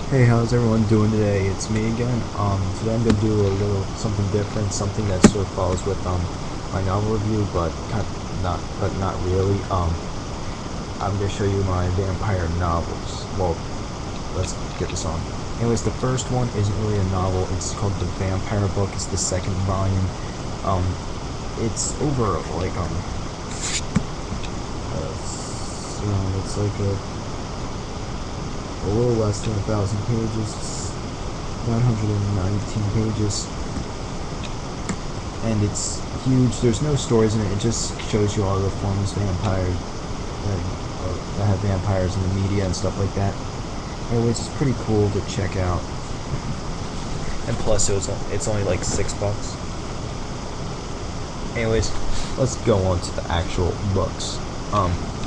Hey, how's everyone doing today? It's me again. Today I'm gonna do a little something different, something that sort of follows with my novel review, but not really. I'm gonna show you my vampire novels. Well, let's get this on. Anyways, the first one isn't really a novel. It's called The Vampire Book. It's the second volume. It's over like it's like a little less than 1,000 pages, 919 pages, and it's huge. There's no stories in it. It just shows you all the forms vampires that have vampires in the media and stuff like that. Anyways, it's pretty cool to check out. And plus, it's only like $6. Anyways, let's go on to the actual books.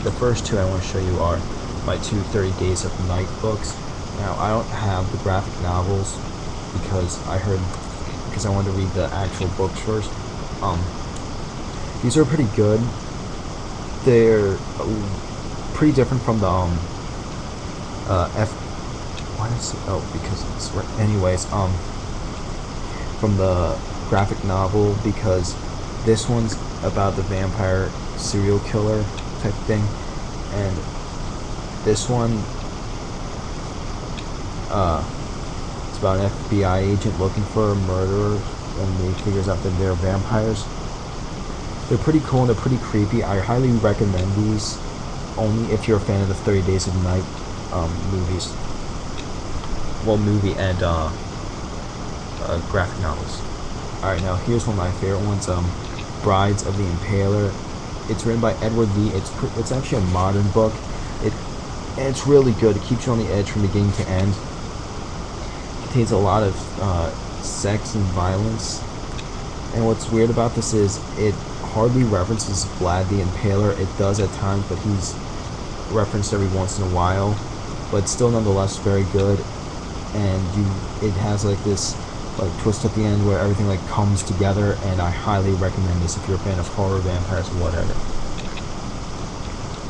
The first two I want to show you are my two 30 Days of Night books. Now, I don't have the graphic novels because I wanted to read the actual books first. These are pretty good. They're pretty different from the from the graphic novel, because this one's about the vampire serial killer type thing, and this one, it's about an FBI agent looking for a murderer, and he figures out that they're vampires. They're pretty cool and they're pretty creepy. I highly recommend these, only if you're a fan of the 30 Days of Night movies. Well, movie and graphic novels. Alright, now here's one of my favorite ones, Brides of the Impaler. It's written by Edward Lee. It's actually a modern book. And it's really good. It keeps you on the edge from beginning to end. It contains a lot of sex and violence. And what's weird about this is it hardly references Vlad the Impaler. It does at times, but he's referenced every once in a while. But still, nonetheless, very good. And it has like this twist at the end where everything comes together. And I highly recommend this if you're a fan of horror, vampires, whatever.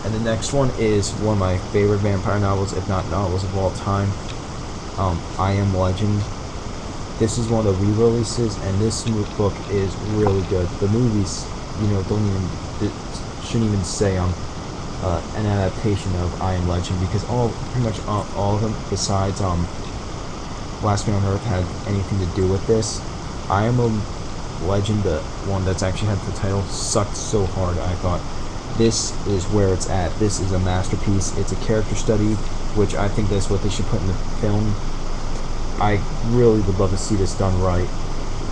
And the next one is one of my favorite vampire novels, if not novels of all time. I Am Legend. This is one of the re-releases, and this book is really good. The movies, shouldn't even say an adaptation of I Am Legend, because pretty much all of them, besides Last Man on Earth, had anything to do with this. I Am a Legend, the one that's actually had the title, sucked so hard. I thought, this is where it's at. This is a masterpiece. It's a character study, which I think that's what they should put in the film. I really would love to see this done right,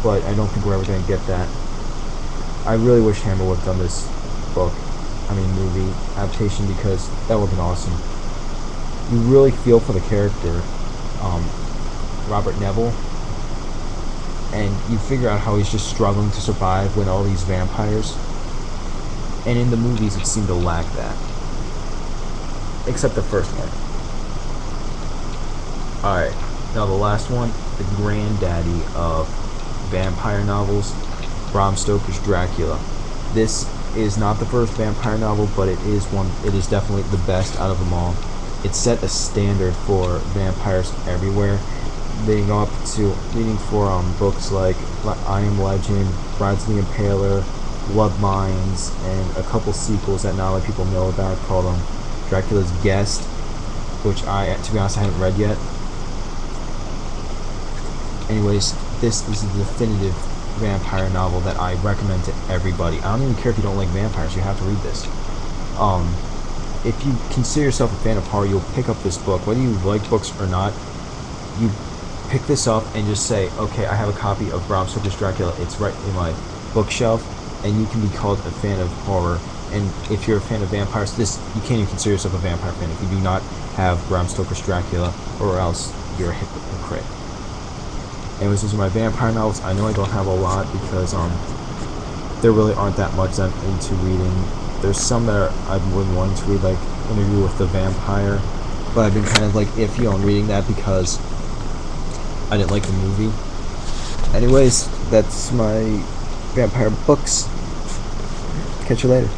but I don't think we're ever going to get that. I really wish Hammer would have done this movie adaptation, because that would have been awesome. You really feel for the character, Robert Neville, and you figure out how he's just struggling to survive when all these vampires. And in the movies, it seemed to lack that. Except the first one. Alright, now the last one, the granddaddy of vampire novels, Bram Stoker's Dracula. This is not the first vampire novel, but it is definitely the best out of them all. It set a standard for vampires everywhere, leading for books like I Am Legend, Brides of the Impaler, Bloodlines, and a couple sequels that not a lot of people know about, called Dracula's Guest, which to be honest, I haven't read yet. Anyways, this is a definitive vampire novel that I recommend to everybody. I don't even care if you don't like vampires, you have to read this. If you consider yourself a fan of horror, you'll pick up this book. Whether you like books or not, you pick this up and just say, okay, I have a copy of Bram Stoker's Dracula. It's right in my bookshelf. And you can be called a fan of horror. And if you're a fan of vampires, you can't even consider yourself a vampire fan if you do not have Bram Stoker's Dracula, or else you're a hypocrite. Anyways, these are my vampire novels. I know I don't have a lot because there really aren't that much that I'm into reading. There's some that I've been wanting to read, like Interview with the Vampire, but I've been kind of iffy on reading that because I didn't like the movie. Anyways, that's my vampire books. Catch you later.